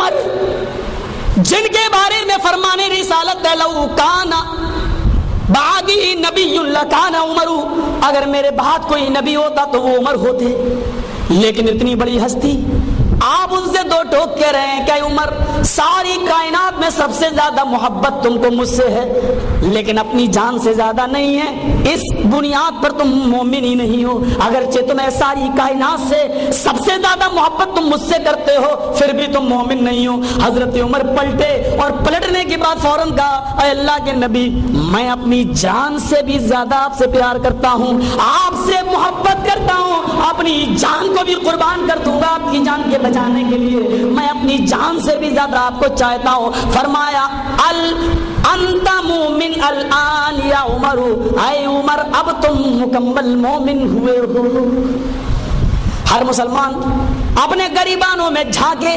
عمر جن کے بارے میں فرمان رسالت ہے لو کان بعدی نبی لکان عمر، اگر میرے بعد کوئی نبی ہوتا تو وہ عمر ہوتے، لیکن اتنی بڑی ہستی آپ ان سے دو ٹوک کے رہے ہیں کہ عمر ساری کائنات میں سب سے زیادہ محبت تم کو مجھ سے ہے لیکن اپنی جان سے زیادہ نہیں ہے، اس بنیاد پر تم مومن ہی نہیں ہو، اگرچہ تمہیں ساری کائنات سے سب سے زیادہ محبت تم مجھ سے کرتے ہو پھر بھی تم مومن نہیں ہو۔ حضرت عمر پلٹے اور پلٹنے کے بعد فوراً کہا اے اللہ کے نبی میں اپنی جان سے بھی زیادہ آپ سے پیار کرتا ہوں، آپ سے محبت کرتا ہوں، اپنی جان کو بھی قربان کر دوں گا آپ کی جان کے بچانے کے لیے، میں اپنی جان سے بھی زیادہ آپ کو چاہتا ہوں۔ فرمایا انت مومن الان یا عمر، اے عمر اب تم مکمل مومن ہوئے ہو۔ ہر مسلمان اپنے گریبانوں میں جھانکے،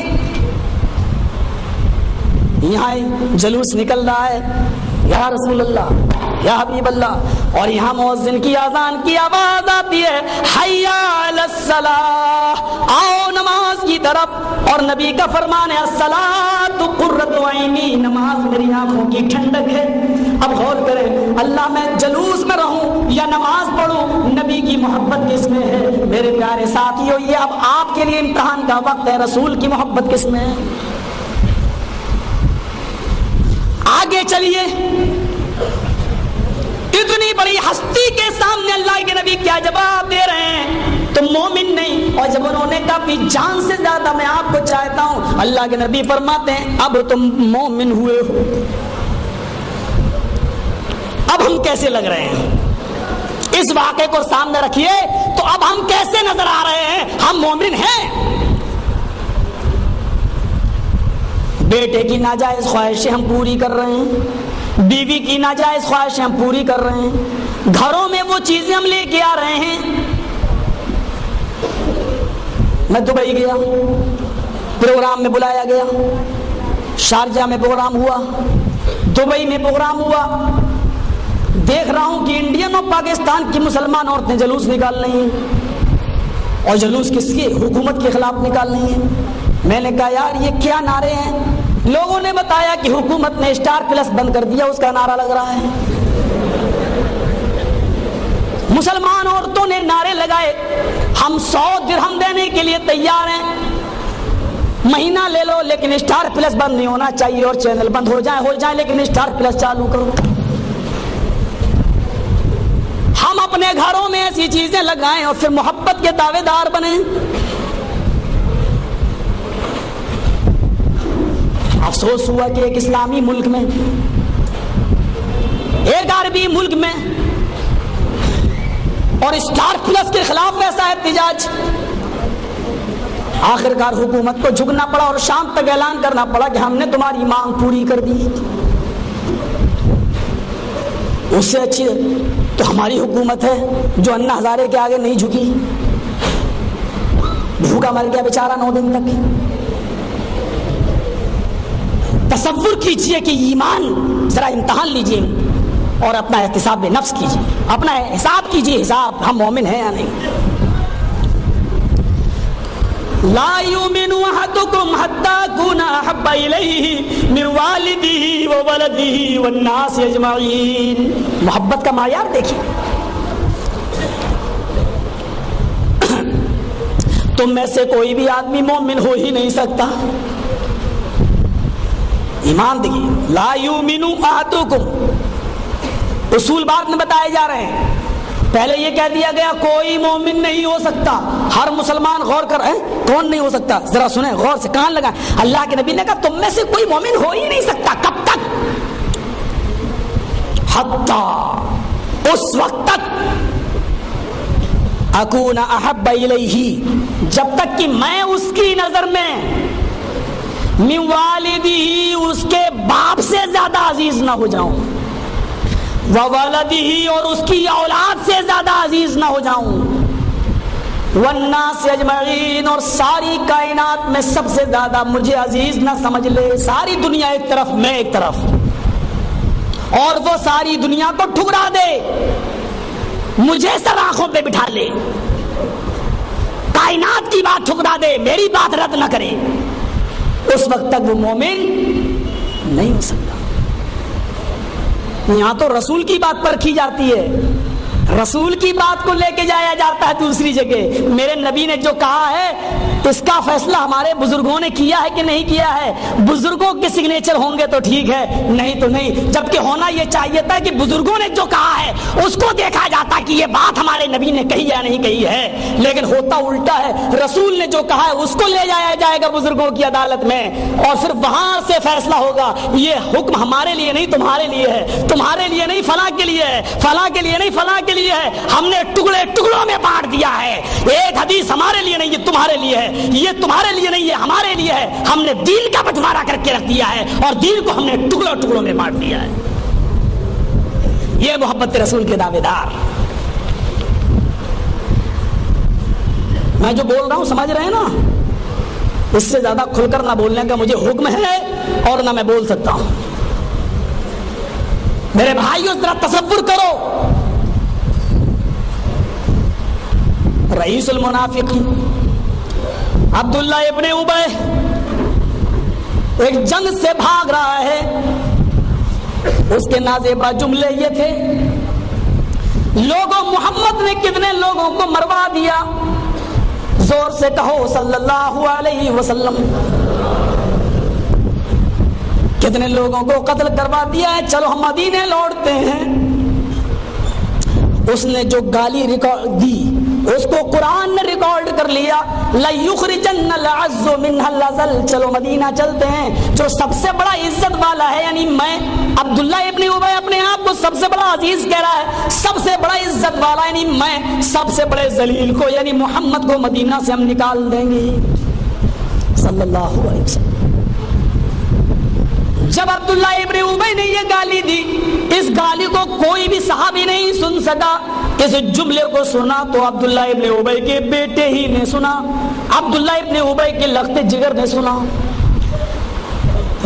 یہاں جلوس نکل رہا ہے یا رسول اللہ یا حبیب اللہ، اور یہاں مؤذن کی اذان کی آواز آتی ہے حی علی الصلاۃ، آؤ نماز کی طرف، اور نبی کا فرمان ہے الصلاۃ قرۃ عینی، نماز میری آنکھوں کی ٹھنڈک ہے۔ اب غور کریں اللہ میں جلوس میں رہوں یا نماز پڑھوں، نبی کی محبت کس میں ہے؟ میرے پیارے ساتھیو یہ اب آپ کے لیے امتحان کا وقت ہے، رسول کی محبت کس میں ہے؟ آگے چلیے، اتنی بڑی ہستی کے سامنے اللہ کے نبی کیا جواب دے رہے ہیں؟ تم مومن نہیں، اور جب انہوں نے کہا اپنی جان سے زیادہ میں آپ کو چاہتا ہوں، اللہ کے نبی فرماتے ہیں اب تم مومن ہوئے ہو۔ اب ہم کیسے لگ رہے ہیں؟ اس واقعے کو سامنے رکھیے تو اب ہم کیسے نظر آ رہے ہیں؟ ہم مومن ہیں؟ بیٹے کی ناجائز خواہشیں ہم پوری کر رہے ہیں، بیوی کی ناجائز خواہشیں ہم پوری کر رہے ہیں، گھروں میں وہ چیزیں ہم لے کے آ رہے ہیں۔ میں دبئی گیا، پروگرام میں بلایا گیا، شارجہ میں پروگرام ہوا، دبئی میں پروگرام ہوا، دیکھ رہا ہوں کہ انڈین اور پاکستان کی مسلمان عورتیں جلوس نکال رہی ہیں، اور جلوس کس کی؟ حکومت کے خلاف نکال رہی ہیں۔ میں نے کہا یار یہ کیا نعرے ہیں؟ لوگوں نے بتایا کہ حکومت نے اسٹار پلس بند کر دیا، اس کا نعرہ لگ رہا ہے۔ مسلمان عورتوں نے نعرے لگائے ہم 100 درہم دینے کے لیے تیار ہیں، مہینہ لے لو لیکن اسٹار پلس بند نہیں ہونا چاہیے، اور چینل بند ہو جائے لیکن اسٹار پلس چالو کرو۔ ہم اپنے گھروں میں ایسی چیزیں لگائیں اور پھر محبت کے دعوے دار بنیں۔ افسوس ہوا کہ ایک اسلامی ملک میں، ایک عربی ملک میں، اور اسٹار پلس کے خلاف ایسا احتجاج، آخرکار حکومت کو جھکنا پڑا اور شام تک اعلان کرنا پڑا کہ ہم نے تمہاری مانگ پوری کر دی۔ اس سے اچھی تو ہماری حکومت ہے جو انا ہزارے کے آگے نہیں جھکی، بھوکا مر گیا بیچارہ 9 دن تک۔ تصور کیجئے کہ ایمان، ذرا امتحان لیجئے اور اپنا احتساب نفس کیجئے، اپنا حساب کیجئے، حساب ہم مومن ہیں یا نہیں۔ لا یؤمن احدکم حتی اکون احب الیہ من والدہ وولدہ والناس اجمعین۔ محبت کا معیار دیکھیے، تم میں سے کوئی بھی آدمی مومن ہو ہی نہیں سکتا۔ ایمان دیکھیے، لا یؤمن احدکم، اصول بعد میں بتائے جا رہے ہیں، پہلے یہ کہہ دیا گیا کوئی مومن نہیں ہو سکتا۔ ہر مسلمان غور کر رہے ہیں کون نہیں ہو سکتا؟ ذرا سنیں غور سے، کان لگائیں۔ اللہ کے نبی نے کہا تم میں سے کوئی مومن ہو ہی نہیں سکتا۔ کب تک؟ حتی، اس وقت تک، اکون احب الیہ، جب تک کہ میں اس کی نظر میں من والدی، اس کے باپ سے زیادہ عزیز نہ ہو جاؤں، وولدی، اور اس کی اولاد سے زیادہ عزیز نہ ہو جاؤں، والناس اجمعین، اور ساری کائنات میں سب سے زیادہ مجھے عزیز نہ سمجھ لے۔ ساری دنیا ایک طرف، میں ایک طرف، اور وہ ساری دنیا کو ٹھکرا دے، مجھے سر آنکھوں پہ بٹھا لے، کائنات کی بات ٹھکرا دے، میری بات رد نہ کرے۔ اس وقت تک وہ مومن نہیں ہو سکتا۔ یہاں تو رسول کی بات پرکھی جاتی ہے، رسول کی بات کو لے کے جایا جاتا ہے دوسری جگہ۔ میرے نبی نے جو کہا ہے اس کا فیصلہ ہمارے بزرگوں نے کیا ہے کہ نہیں کیا ہے؟ بزرگوں کے سگنیچر ہوں گے تو ٹھیک ہے، نہیں تو نہیں۔ جبکہ ہونا یہ چاہیے تھا کہ بزرگوں نے جو کہا ہے اس کو دیکھا جاتا کہ یہ بات ہمارے نبی نے کہی یا نہیں کہی ہے، لیکن ہوتا الٹا ہے۔ رسول نے جو کہا ہے اس کو لے جایا جائے گا بزرگوں کی عدالت میں، اور پھر وہاں سے فیصلہ ہوگا یہ حکم ہمارے لیے نہیں تمہارے لیے ہے، تمہارے لیے نہیں فلاں کے لیے ہے، فلاں کے لیے نہیں فلاں کے لیے ہے، ہم نے ٹکڑے ٹکڑوں میں بانٹ دیا ہے۔ ایک حدیث ہمارے لیے نہیں، یہ تمہارے لیے ہے، یہ تمہارے لیے نہیں، یہ ہمارے لیے ہے۔ ہم نے دین کا بٹوارا کر کے رکھ دیا ہے اور دین کو ہم نے ٹکڑوں ٹکڑوں میں بانٹ دیا ہے۔ یہ محبت رسول کے دعوے دار۔ میں جو بول رہا ہوں سمجھ رہے ہیں نا؟ اس سے زیادہ کھل کر نہ بولنے کا مجھے حکم ہے اور نہ میں بول سکتا ہوں۔ میرے بھائیوں ذرا تصور کرو، رئیس المنافقین عبداللہ ابن ابی ایک جنگ سے بھاگ رہا ہے، اس کے نازیبہ جملے یہ تھے، لوگوں محمد نے کتنے لوگوں کو مروا دیا، زور سے کہو صلی اللہ علیہ وسلم، کتنے لوگوں کو قتل کروا دیا ہے، چلو ہم مدینے لوٹتے ہیں۔ اس نے جو گالی ریکارڈ دی اس کو قرآن نے ریکارڈ کر لیا، لَيُخْرِجَنَّ الْعَزُّ مِنْهَا الْأَذَلَّ، چلو مدینہ چلتے ہیں۔ جو سب سے بڑا عزت والا ہے، یعنی میں عبداللہ ابن ابی اپنے آپ کو سب سے بڑا عزیز کہہ رہا ہے، سب سے بڑا عزت والا یعنی میں سب سے بڑے ذلیل کو یعنی محمد کو مدینہ سے ہم نکال دیں گے صلی اللہ علیہ وسلم۔ جب عبداللہ ابن ابی نے یہ گالی دی، اس گالی کو کوئی بھی صحابی نہیں سن سکا۔ اس جملے کو سنا تو عبداللہ ابن ابی کے بیٹے ہی نے سنا، عبداللہ ابن ابی کے لخت جگر نے سنا۔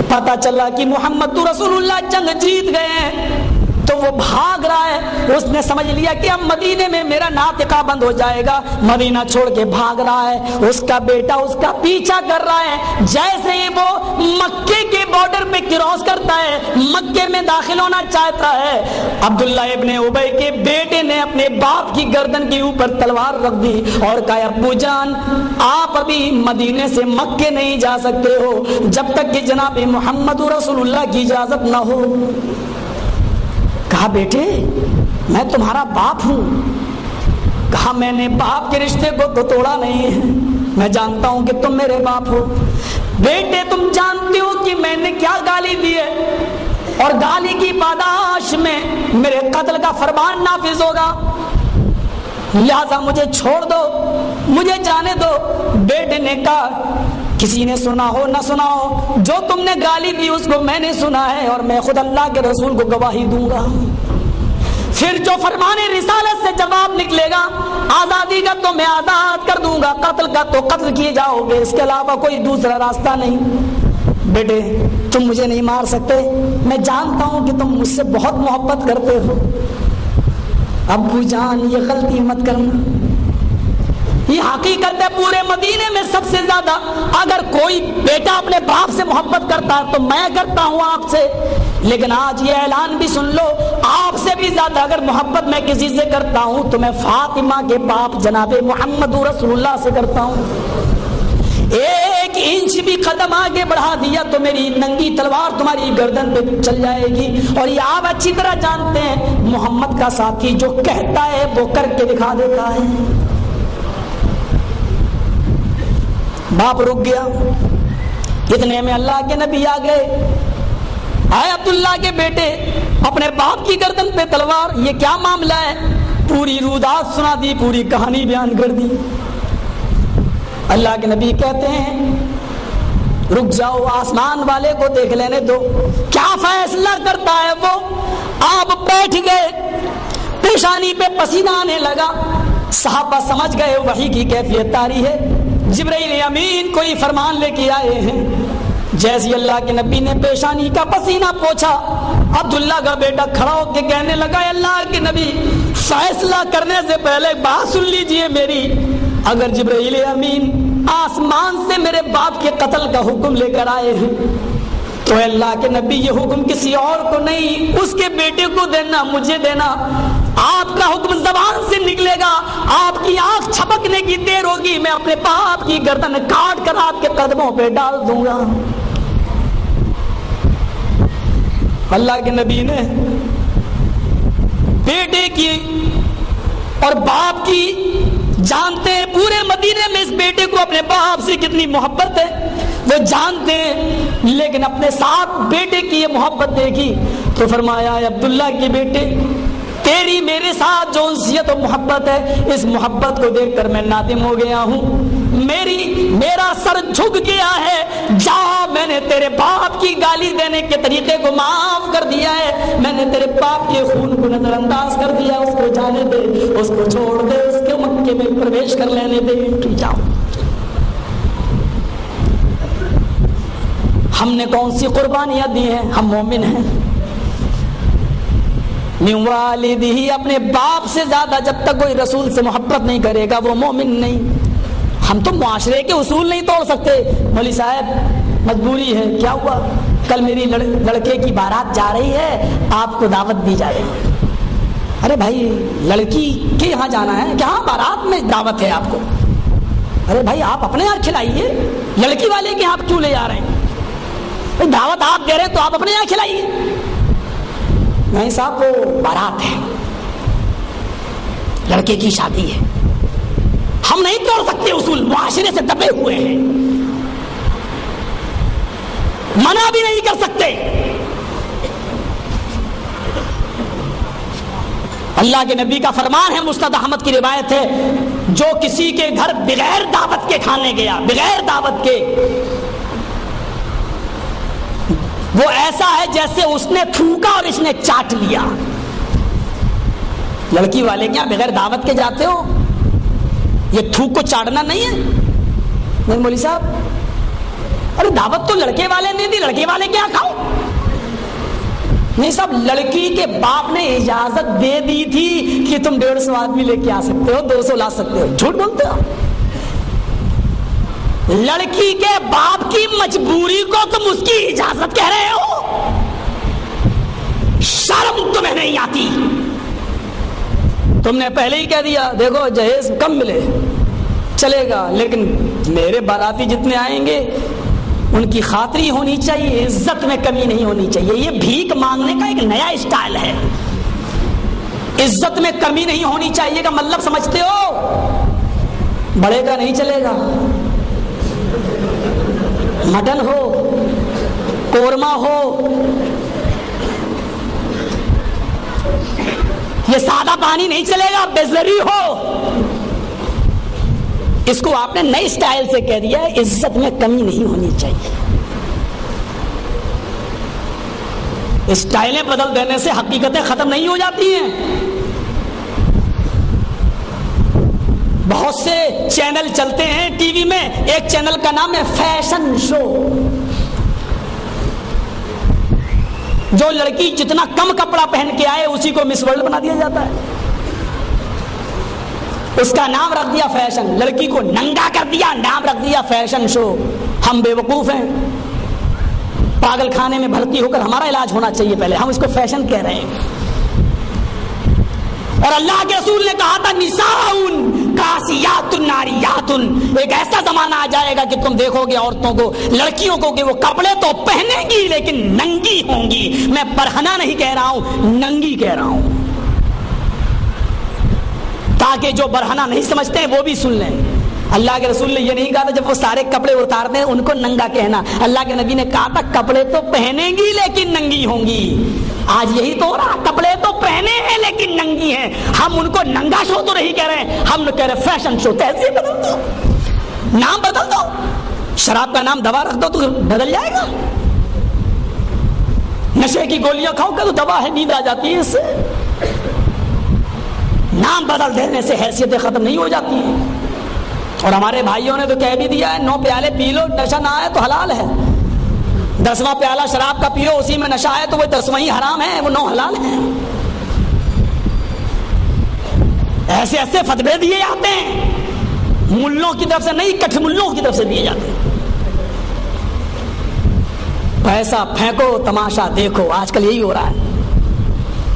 پتا چلا کہ محمد رسول اللہ جنگ جیت گئے ہیں، تو وہ بھاگ رہا ہے۔ اس نے سمجھ لیا کہ اب مدینے میں میرا ناطقہ بند ہو جائے گا، مدینہ چھوڑ کے بھاگ رہا ہے۔ اس کا بیٹا اس کا پیچھا کر رہا ہے، جیسے ہی وہ مکے کے بارڈر پہ کراس کرتا ہے، مکے میں داخل ہونا چاہتا ہے، عبداللہ ابن ابی کے بیٹے نے اپنے باپ کی گردن کے اوپر تلوار رکھ دی اور کہا ابو جان آپ ابھی مدینے سے مکے نہیں جا سکتے ہو جب تک کہ جناب محمد رسول اللہ کی اجازت نہ ہو۔ کہا بیٹے میں تمہارا باپ ہوں۔ کہا میں نے باپ کے رشتے کو تو توڑا نہیں ہے، میں جانتا ہوں کہ تم میرے باپ ہو۔ بیٹے تم جانتے ہو کہ میں نے کیا گالی دی ہے، اور گالی کی پاداش میں میرے قتل کا فرمان نافذ ہوگا، لہذا مجھے چھوڑ دو، مجھے جانے دو۔ بیٹے نے کہا کسی نے سنا ہو نہ سنا ہو، جو تم نے گالی دی اس کو میں نے سنا ہے، اور میں خود اللہ کے رسول کو گواہی دوں گا۔ پھر جو فرمان رسالت سے جواب نکلے گا، آزادی کا تو میں آزاد کر دوں گا، قتل کا تو قتل کیے جاؤ گے، اس کے علاوہ کوئی دوسرا راستہ نہیں۔ بیٹے تم مجھے نہیں مار سکتے، میں جانتا ہوں کہ تم مجھ سے بہت محبت کرتے ہو۔ ابو جان یہ غلطی مت کرنا، یہ حقیقت ہے پورے مدینے میں سب سے زیادہ اگر کوئی بیٹا اپنے باپ سے محبت کرتا ہے تو میں کرتا ہوں آپ سے، لیکن آج یہ اعلان بھی سن لو، آپ سے بھی زیادہ اگر محبت میں کسی سے کرتا ہوں تو میں فاطمہ کے باپ جناب محمد رسول اللہ سے کرتا ہوں۔ ایک انچ بھی قدم آگے بڑھا دیا تو میری ننگی تلوار تمہاری گردن پہ چل جائے گی، اور یہ آپ اچھی طرح جانتے ہیں محمد کا ساتھی جو کہتا ہے وہ کر کے دکھا دیتا ہے۔ باپ رک گیا، اتنے میں اللہ کے نبی آ گئے۔ آئے عبداللہ کے بیٹے، اپنے باپ کی گردن پہ تلوار، یہ کیا معاملہ ہے؟ پوری رودات سنا دی، پوری کہانی بیان کر دی۔ اللہ کے نبی کہتے ہیں رک جاؤ، آسمان والے کو دیکھ لینے دو، کیا فیصلہ کرتا ہے وہ۔ آپ بیٹھ گئے، پیشانی پہ پسینہ آنے لگا، صحابہ سمجھ گئے وحی کی کیفیت طاری ہے، جبرائیل امین کوئی فرمان لے کے آئے ہیں۔ جیسے اللہ کے نبی نے پیشانی کا پسینہ پوچھا، عبداللہ کا بیٹا کھڑا ہو کے کہنے لگا اللہ کے نبی فیصلہ کرنے سے پہلے بات سن لیجئے میری، اگر جبرائیل امین آسمان سے میرے باپ کے قتل کا حکم لے کر آئے ہیں، تو اللہ کے نبی یہ حکم کسی اور کو نہیں، اس کے بیٹے کو دینا، مجھے دینا۔ آپ کا حکم زبان سے نکلے گا، آپ کی آنکھ چھپکنے کی دیر ہوگی، میں اپنے باپ کی گردن کاٹ کر آپ کے قدموں پہ ڈال دوں گا۔ اللہ کے نبی نے بیٹے کی اور باپ کی، جانتے ہیں پورے مدینے میں اس بیٹے کو اپنے باپ سے کتنی محبت ہے، وہ جانتے ہیں، لیکن اپنے ساتھ بیٹے کی یہ محبت دیکھی تو فرمایا اے عبداللہ کے بیٹے، تیری میرے ساتھ جو انسیت و محبت ہے، اس محبت کو دیکھ کر میں نادم ہو گیا ہوں، میرا سر جھک گیا ہے، جا، میں نے تیرے باپ کی گالی دینے کے طریقے کو معاف کر دیا ہے، میں نے تیرے باپ کے خون کو نظر انداز کر دیا، اس کو جانے دے، اس کو چھوڑ دے، اس کے مکے میں پرویش کر لینے دے، جاؤ۔ ہم نے کون سی قربانیاں دی ہیں؟ ہم مومن ہیں۔ من والدہ، اپنے باپ سے زیادہ جب تک کوئی رسول سے محبت نہیں کرے گا وہ مومن نہیں۔ ہم تو معاشرے کے اصول نہیں توڑ سکتے، مولوی صاحب مجبوری ہے، کیا ہوا، کل میری لڑکے کی بارات جا رہی ہے، آپ کو دعوت دی جائے گی۔ ارے بھائی لڑکی کے یہاں جانا ہے، کہاں بارات میں دعوت ہے آپ کو؟ ارے بھائی آپ اپنے یہاں کھلائیے، لڑکی والے کے یہاں کیوں لے جا رہے ہیں؟ دعوت آپ دے رہے ہیں تو آپ اپنے یہاں کھلائیے۔ نہیں صاحب وہ بارات ہے، لڑکے کی شادی ہے، ہم نہیں توڑ سکتے اصول، معاشرے سے دبے ہوئے ہیں، منع بھی نہیں کر سکتے۔ اللہ کے نبی کا فرمان ہے، مسند احمد کی روایت ہے، جو کسی کے گھر بغیر دعوت کے کھانے گیا، بغیر دعوت کے، وہ ایسا ہے جیسے اس نے تھوکا اور اس نے چاٹ لیا۔ لڑکی والے کیا بغیر دعوت کے جاتے ہو؟ یہ تھوک کو چاٹنا نہیں ہے؟ نہیں مولوی صاحب، ارے دعوت تو لڑکے والے نے دی، لڑکے والے کیا کھاؤ؟ نہیں صاحب، لڑکی کے باپ نے اجازت دے دی تھی کہ تم 150 آدمی لے کے آ سکتے ہو، 200 لا سکتے ہو، جھوٹ بولتے ہو۔ لڑکی کے باپ کی مجبوری کو تم اس کی اجازت کہہ رہے ہو؟ شرم تمہیں نہیں آتی؟ تم نے پہلے ہی کہہ دیا دیکھو جہیز کم ملے چلے گا، لیکن میرے باراتی جتنے آئیں گے ان کی خاطری ہونی چاہیے، عزت میں کمی نہیں ہونی چاہیے۔ یہ بھیک مانگنے کا ایک نیا اسٹائل ہے، عزت میں کمی نہیں ہونی چاہیے کا مطلب سمجھتے ہو؟ بڑے کا نہیں چلے گا، مٹن ہو، قورمہ ہو، یہ سادہ پانی نہیں چلے گا، بزلری ہو۔ اس کو آپ نے نئے اسٹائل سے کہہ دیا ہے، عزت میں کمی نہیں ہونی چاہیے۔ اسٹائلیں بدل دینے سے حقیقتیں ختم نہیں ہو جاتی ہیں۔ بہت سے چینل چلتے ہیں ٹی وی میں، ایک چینل کا نام ہے فیشن شو، جو لڑکی جتنا کم کپڑا پہن کے آئے اسی کو مس ورلڈ بنا دیا جاتا ہے، اس کا نام رکھ دیا فیشن، لڑکی کو ننگا کر دیا، نام رکھ دیا فیشن شو۔ ہم بے وقوف ہیں، پاگل خانے میں بھرتی ہو کر ہمارا علاج ہونا چاہیے پہلے، ہم اس کو فیشن کہہ رہے ہیں۔ اور اللہ کے رسول نے کہا تھا نساؤن کاسیات ناریات، ایک ایسا زمانہ آ جائے گا کہ تم دیکھو گے عورتوں کو، لڑکیوں کو، کہ وہ کپڑے تو پہنے گی لیکن ننگی ہوں گی۔ میں برہنہ نہیں کہہ رہا ہوں، ننگی کہہ رہا ہوں، تاکہ جو برہنہ نہیں سمجھتے ہیں وہ بھی سن لیں۔ اللہ کے رسول نے یہ نہیں کہا تھا جب وہ سارے کپڑے اتارتے ہیں ان کو ننگا کہنا، اللہ کے نبی نے کہا تھا کپڑے تو پہنے گی لیکن ننگی ہوں گی۔ آج یہی تو ہو رہا، کپڑے تو پہنے ہیں لیکن ننگی ہیں۔ ہم ان کو ننگا شو تو نہیں کہہ رہے ہیں، ہم کہہ رہے فیشن شو۔ تہذیب بدل دو، نام بدل دو، شراب کا نام دوا رکھ دو تو بدل جائے گا۔ نشے کی گولیاں کھاؤ کہ تو دوا ہے، نیند آ جاتی ہے اس سے۔ نام بدل دینے سے حیثیتیں ختم نہیں ہو جاتی ہیں۔ اور ہمارے بھائیوں نے تو کہہ بھی دیا ہے 9 پیالے پی لو، نشہ نہ آئے تو حلال ہے، 10واں پیالہ شراب کا پی لو، اسی میں نشہ آئے تو وہ 10واں ہی حرام ہے، وہ 9 حلال ہیں۔ ایسے ایسے فتوے دیے جاتے ہیں، ملوں کی طرف سے نہیں، کٹھ ملوں کی طرف سے دیے جاتے ہیں۔ پیسہ پھینکو تماشا دیکھو، آج کل یہی ہو رہا ہے،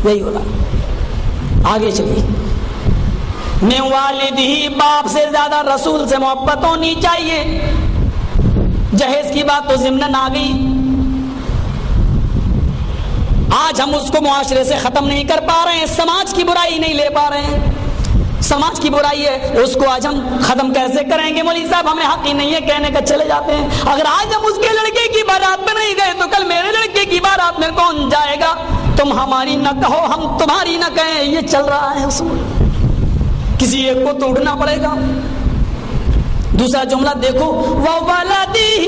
یہی ہو رہا ہے۔ آگے چلیے، میں والدی، باپ سے زیادہ رسول سے محبت ہونی چاہیے۔ جہیز کی بات تو ضمناً آ گئی، آج ہم اس کو معاشرے سے ختم نہیں کر پا رہے ہیں، سماج کی برائی نہیں لے پا رہے ہیں، سماج کی برائی ہے، اس کو آج ہم ختم کیسے کریں گے؟ مولوی صاحب ہمیں حق ہی نہیں ہے کہنے کا، چلے جاتے ہیں۔ اگر آج ہم اس کے لڑکے کی بارات میں نہیں گئے تو کل میرے لڑکے کی بارات میں کون جائے گا؟ تم ہماری نہ کہو ہم تمہاری نہ کہیں، یہ چل رہا ہے اصول، کسی ایک کو توڑنا پڑے گا۔ دوسرا جملہ دیکھو، وَوَلَدِهِ،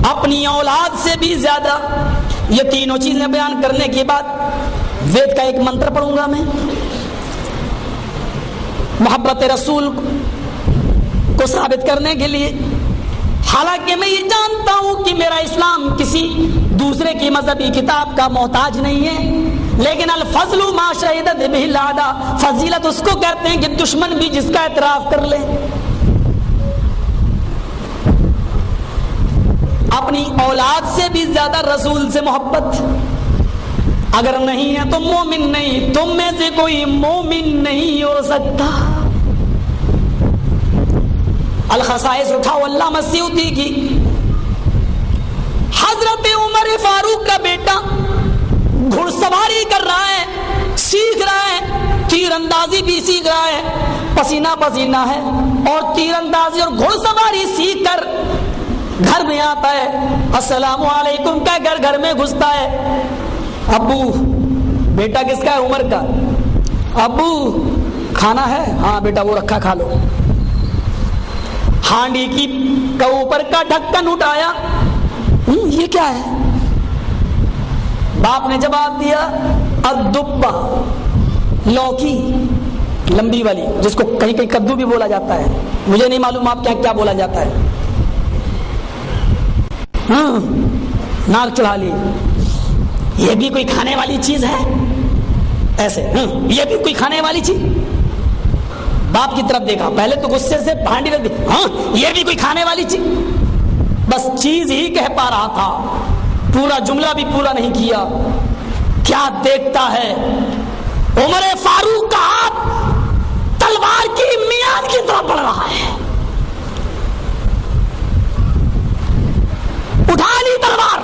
اپنی اولاد سے بھی زیادہ۔ یہ تینوں چیزیں بیان کرنے کے بعد وید کا ایک منتر پڑھوں گا میں، محبت رسول کو ثابت کرنے کے لیے۔ حالانکہ میں یہ جانتا ہوں کہ میرا اسلام کسی دوسرے کی مذہبی کتاب کا محتاج نہیں ہے، لیکن الفضل ما شہدت بہ الاعداء، فضیلت اس کو کہتے ہیں کہ دشمن بھی جس کا اعتراف کر لے۔ اپنی اولاد سے بھی زیادہ رسول سے محبت، اگر نہیں ہے تو مومن نہیں، تم میں سے کوئی مومن نہیں ہو سکتا۔ الخصائص اٹھاؤ علامہ سیوطی کی، حضرت عمر فاروق کا بیٹا گھڑ سواری کر رہا ہے، سیکھ رہا ہے، تیر اندازی بھی سیکھ رہا ہے، پسینہ پسینہ ہے، اور تیر اندازی اور گھڑ سواری سیکھ کر گھر میں آتا ہے، السلام علیکم کا گھر میں گھستا ہے۔ ابو، بیٹا کس کا ہے؟ عمر کا۔ ابو کھانا ہے؟ ہاں بیٹا وہ رکھا کھا لو۔ ہانڈی کی کا اوپر کا ڈھکن اٹھایا، یہ کیا ہے؟ باپ نے جواب دیا، الدبہ، لوکی لمبی والی، جس کو کہیں کہیں کدو بھی بولا جاتا ہے، مجھے نہیں معلوم آپ کیا بولا جاتا ہے۔ ہاں ناک چڑھا لی، یہ بھی کوئی کھانے والی چیز ہے؟ ایسے یہ بھی کوئی کھانے والی چیز؟ باپ کی طرف دیکھا، پہلے تو غصے سے ہانڈی رکھ دی، ہاں یہ بھی کوئی کھانے والی چیز؟ بس چیز ہی کہہ پا رہا تھا، پورا جملہ بھی پورا نہیں کیا۔ کیا دیکھتا ہے؟ عمر فاروق کا ہاتھ تلوار کی میان کی طرف بڑھ رہا ہے، اٹھا لی تلوار،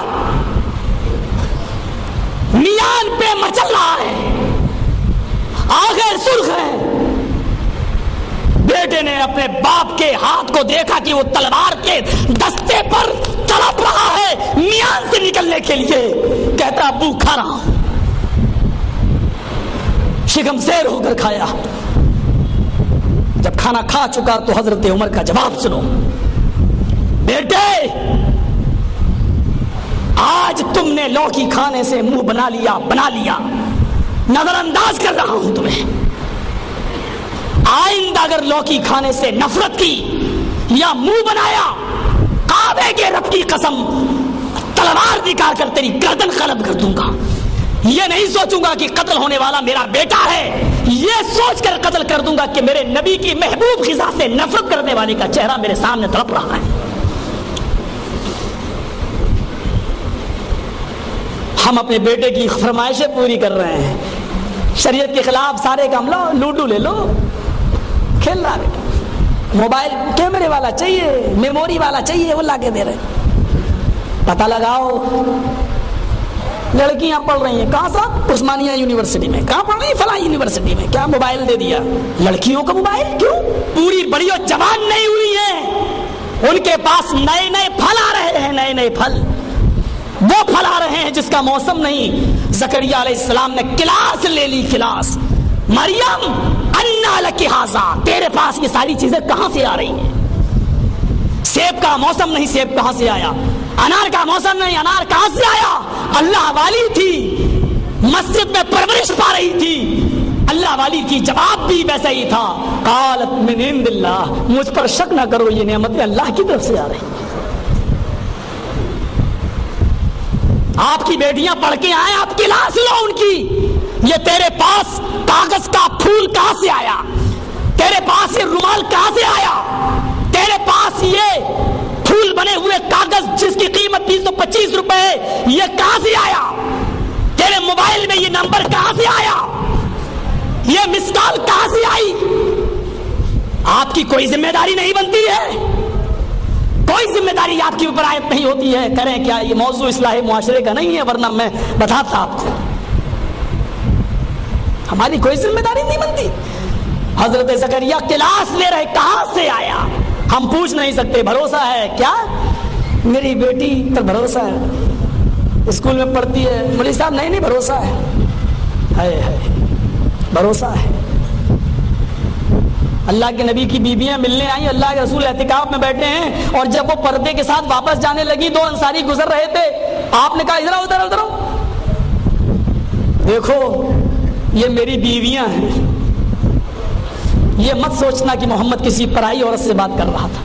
میان پہ مچل رہا ہے، آنکھیں سرخ ہیں۔ بیٹے نے اپنے باپ کے ہاتھ کو دیکھا کہ وہ تلوار کے دستے پر تڑپ رہا ہے میان سے نکلنے کے لیے، کہتا ابو کھا رہا ہوں۔ شکم سیر ہو کر کھایا، جب کھانا کھا چکا تو حضرت عمر کا جواب سنو، بیٹے آج تم نے لوکی کھانے سے منہ بنا لیا، نظر انداز کر رہا ہوں تمہیں، آئندہ اگر لوکی کھانے سے نفرت کی یا منہ بنایا، کعبے کے رب کی قسم تلوار نکال کر تیری گردن قلب کر دوں گا۔ یہ نہیں سوچوں گا کہ قتل ہونے والا میرا بیٹا ہے، یہ سوچ کر قتل کر دوں گا کہ میرے نبی کی محبوب غذا سے نفرت کرنے والے کا چہرہ میرے سامنے تڑپ رہا ہے۔ ہم اپنے بیٹے کی فرمائشیں پوری کر رہے ہیں، شریعت کے خلاف سارے کام، لو لوڈو لے لو، کھیل رہا بیٹا، موبائل کیمرے والا چاہیے، میموری والا چاہیے، وہ لا کے دے رہے۔ پتہ لگاؤ، لڑکیاں پڑھ رہی ہیں کہاں صاحب؟ عثمانیہ یونیورسٹی میں، کہاں پڑھ رہی ہیں؟ فلاں یونیورسٹی میں، کیا موبائل دے دیا؟ لڑکیوں کا موبائل کیوں؟ پوری بڑی اور جوان نہیں ہوئی ہیں، ان کے پاس نئے نئے پھل آ رہے ہیں، نئے نئے پھل، وہ پھل آ رہے ہیں جس کا موسم نہیں۔ زکریا علیہ السلام نے کلاس لے لی، کلاس، مریم انا لکی ھذا، تیرے پاس یہ ساری چیزیں کہاں سے آ رہی ہیں؟ سیب کا موسم نہیں، سیب کہاں سے آیا؟ انار کا موسم نہیں، انار کہاں سے آیا؟ اللہ والی تھی، مسجد میں پرورش پا رہی تھی، اللہ والی کی جواب بھی ویسا ہی تھا، قالت من عند اللہ، مجھ پر شک نہ کرو، یہ نعمتیں اللہ کی طرف سے آ رہی ہیں۔ آپ کی بیٹیاں پڑھ کے آئیں، آپ کلاس لو ان کی، یہ تیرے پاس کاغذ کا پھول کہاں سے آیا؟ تیرے پاس یہ رومال کہاں سے آیا؟ تیرے پاس یہ پھول بنے ہوئے کاغذ جس کی قیمت 325 روپے ہے، یہ کہاں سے آیا؟ تیرے موبائل میں یہ نمبر کہاں سے آیا؟ یہ مس کال کہاں سے آئی؟ آپ کی کوئی ذمہ داری نہیں بنتی ہے، کوئی ذمہ داری آپ کی اوپر عائد نہیں ہوتی ہے. کریں کیا؟ یہ موضوع اصلاح معاشرے کا نہیں ہے، ورنہ میں بتاتا آپ کو. ہماری کوئی ذمہ داری نہیں بنتی. حضرت زکریا کلاس لے رہے، کہاں سے آیا؟ ہم پوچھ نہیں سکتے. بھروسہ ہے کیا؟ میری بیٹی پر بھروسہ ہے، اسکول میں پڑھتی ہے. مولوی صاحب نہیں بھروسہ ہے، بھروسہ ہے. اللہ کے نبی کی بیویاں ملنے آئیں، اللہ کے رسول اعتکاف میں بیٹھے ہیں، اور جب وہ پردے کے ساتھ واپس جانے لگی، 2 انصاری گزر رہے تھے. آپ نے کہا ادھر آؤ، ادھر آؤ، دیکھو یہ میری بیویاں ہیں. یہ مت سوچنا کہ محمد کسی پرائی عورت سے بات کر رہا تھا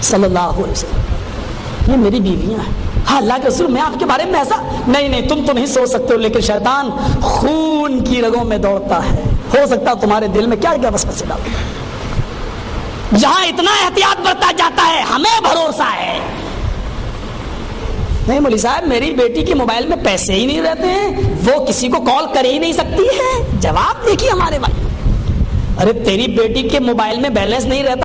صلی اللہ علیہ وسلم. یہ میری بیویاں ہیں. ہاں اللہ کے رسول میں آپ کے بارے میں ایسا نہیں، تم تو نہیں سوچ سکتے ہو، لیکن شیطان خون کی رگوں میں دوڑتا ہے. ہو سکتا ہے تمہارے دل میں کیا وسوسے ڈالتا ہے. جہاں اتنا احتیاط برتا جاتا ہے، ہمیں بھروسہ ہے. نہیں مولوی صاحب، میری بیٹی کے موبائل میں پیسے ہی نہیں رہتے ہیں، وہ کسی کو کال کر ہی نہیں سکتی ہے. جواب دیکھیے ہمارے بھائی. ارے تیری بیٹی کے موبائل میں بیلنس نہیں رہتا